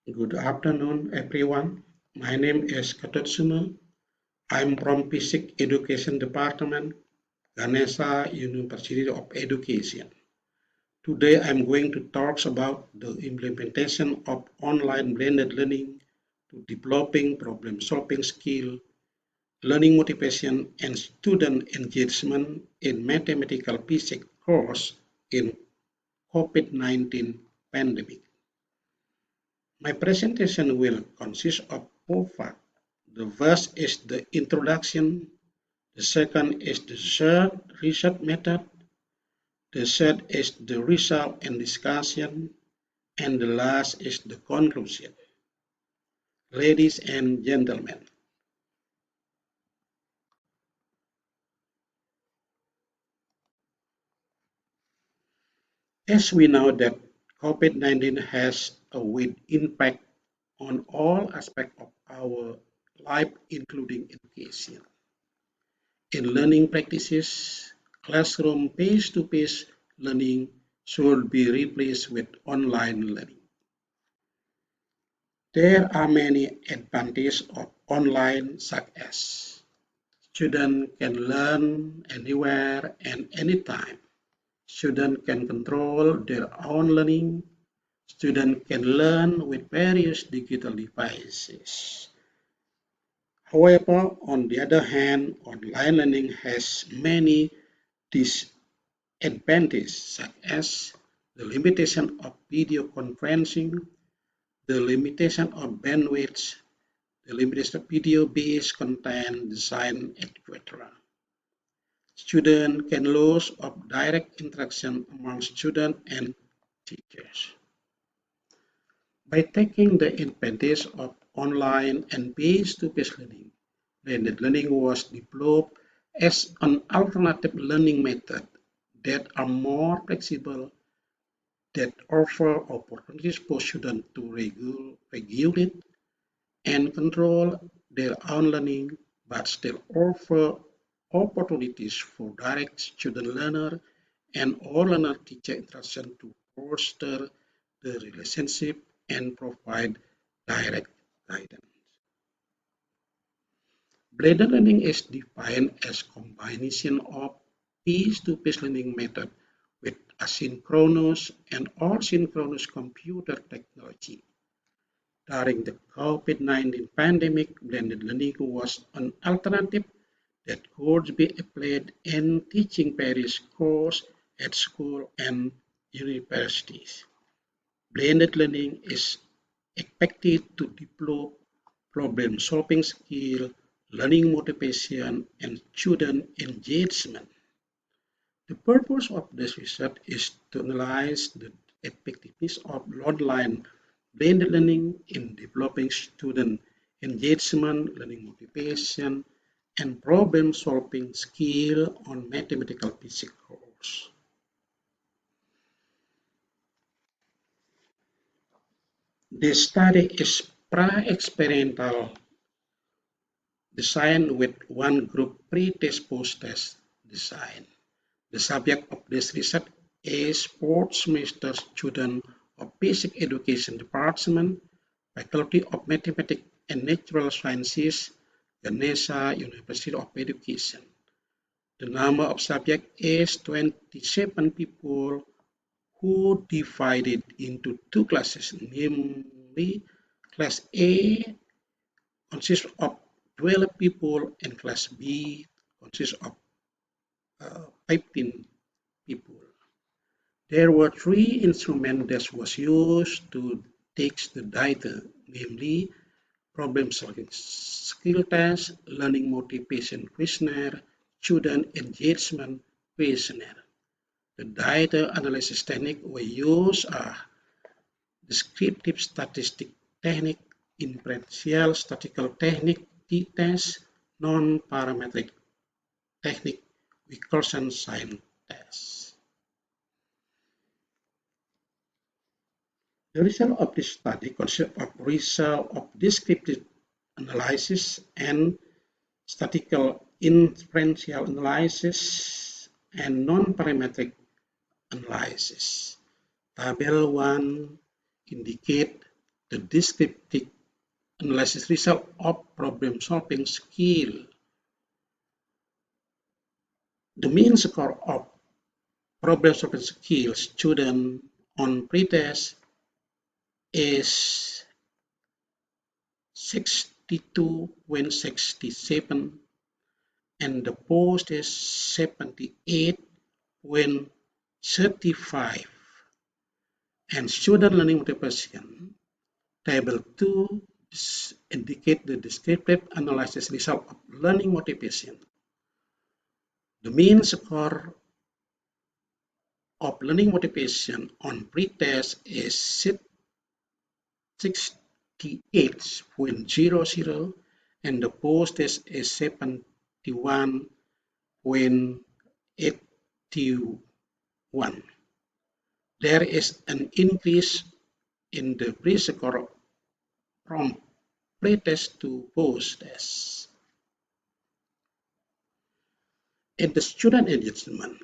Good afternoon, everyone. My name is Katotsuma. I'm from Physics Education Department, Ganesha University of Education. Today, I'm going to talk about the implementation of online blended learning to developing problem-solving skill, learning motivation, and student engagement in mathematical physics course in COVID-19 pandemic. My presentation will consist of four parts. The first is the introduction, the second is the research method, the third is the result and discussion, and the last is the conclusion. Ladies and gentlemen, as we know that COVID-19 has a wide impact on all aspects of our life, including education. In learning practices, classroom face-to-face learning should be replaced with online learning. There are many advantages of online, such as students can learn anywhere and anytime. Students can control their own learning. Students can learn with various digital devices. However, on the other hand, online learning has many disadvantages such as the limitation of video conferencing, the limitation of bandwidth, the limitation of video-based content design, etc. Students can lose of direct interaction among students and teachers. By taking the advantage of online and face-to-face learning, blended learning was developed as an alternative learning method that are more flexible, that offer opportunities for students to regulate and control their own learning, but still offer opportunities for direct student-learner and all learner-teacher interaction to foster the relationship and provide direct guidance. Blended learning is defined as combination of face-to-face learning method with asynchronous and asynchronous computer technology. During the COVID-19 pandemic, blended learning was an alternative that could be applied in teaching various courses at school and universities. Blended learning is expected to develop problem-solving skill, learning motivation, and student engagement. The purpose of this research is to analyze the effectiveness of online blended learning in developing student engagement, learning motivation, and problem-solving skill on mathematical physics course. This study is pre-experimental design with one group pre-test post-test design. The subject of this research is fourth semester student of Basic Education Department, Faculty of Mathematics and Natural Sciences, Ganesha University of Education. The number of subjects is 27 people who divided into two classes, namely Class A consists of 12 people and Class B consists of 15 people. There were three instruments that was used to take the data, namely problem-solving skill test, learning motivation questionnaire, student engagement questionnaire. The data analysis technique we use are descriptive statistic technique, inferential statistical technique, t-test, non-parametric technique, recursion sign test. The result of this study consists of result of descriptive analysis and statistical inferential analysis and non-parametric analysis. Table 1 indicate the descriptive analysis result of problem-solving skill. The mean score of problem-solving skill student on pretest is 62.67 and the post is 78.35. And student learning motivation, table 2 indicate the descriptive analysis result of learning motivation. The mean score of learning motivation on pretest is 68.00 and the post test is 71.81. There is an increase in the pre-score from pretest to post-test. In the student engagement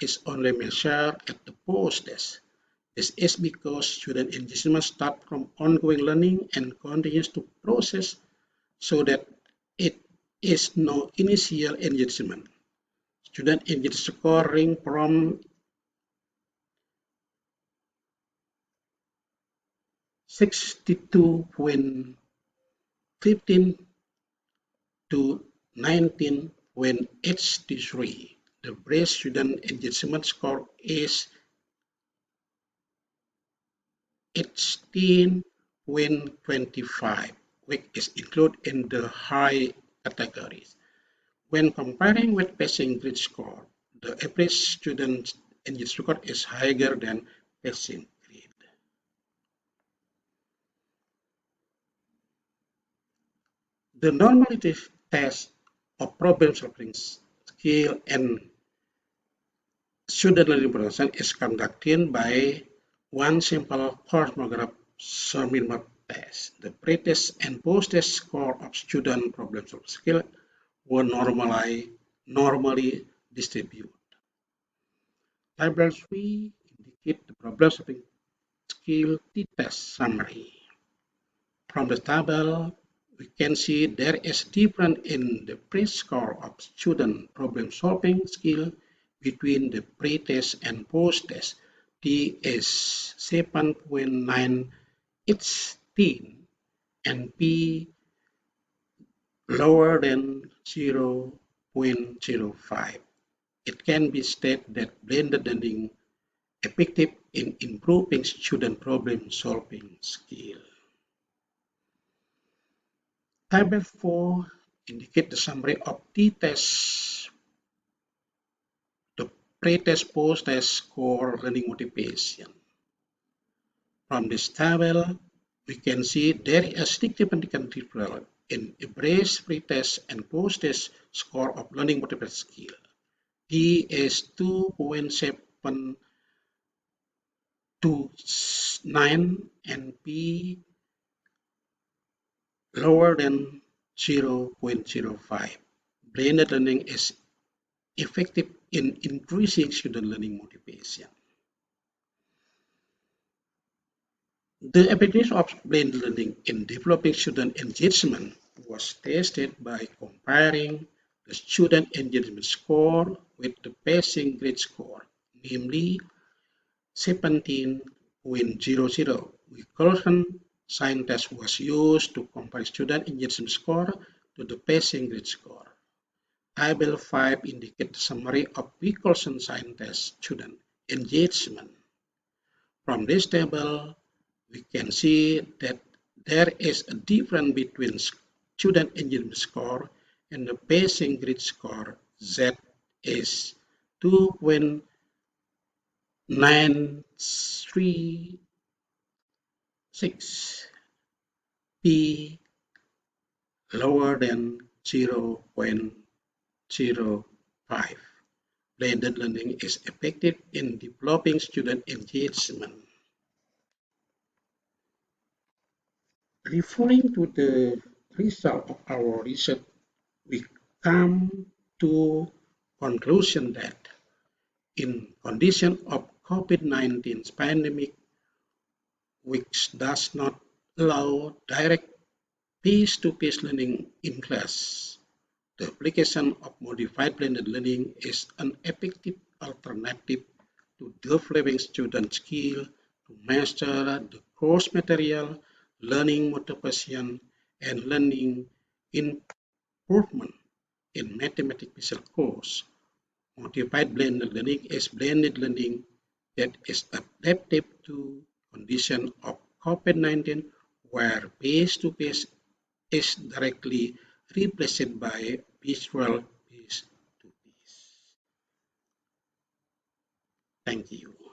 is only measured at the post-test. This is because student engagement starts from ongoing learning and continues to process so that it is no initial engagement. Student engagement scoring from 62.15 to 19.83. The base student engagement score is 18.25, which is included in the high categories. When comparing with passing grade score, the average student engagement score is higher than passing grade. The normative test of problem-solving skill and student learning potential is conducted by one simple cosmograph semi test. The pre-test and post-test score of student problem-solving skill were normally distributed. Table 3 indicate the problem-solving skill t-test summary. From the table, we can see there is difference in the pre-score of student problem-solving skill between the pre-test and post-test. T is 7.918 and P lower than 0.05. It can be stated that blended learning effective in improving student problem-solving skill. Table 4 indicates the summary of t-test, the pre-test, post-test score learning motivation. From this table, we can see there is a significant difference in average pre-test and post-test score of learning motivation skill. T is 2.729 and P lower than 0.05. Blended learning is effective in increasing student learning motivation. The ability of blended learning in developing student engagement was tested by comparing the student engagement score with the passing grade score, namely 17.00. Recursion sign test was used to compare student engagement score to the passing grade score. Table 5 indicates the summary of recursion sign test student engagement. From this table, we can see that there is a difference between student engagement score and the passing grade score. Z is 2.936, P lower than 0.05. Blended learning is effective in developing student engagement. Referring to the result of our research, we come to conclusion that in condition of COVID-19 pandemic, which does not allow direct face-to-face learning in class. The application of modified blended learning is an effective alternative to developing student skill to master the course material, learning motivation, and learning improvement in mathematics visual course. Modified blended learning is blended learning that is adaptive to conditions of COVID-19 where face-to-face is directly replaced by visual face-to-face. Thank you.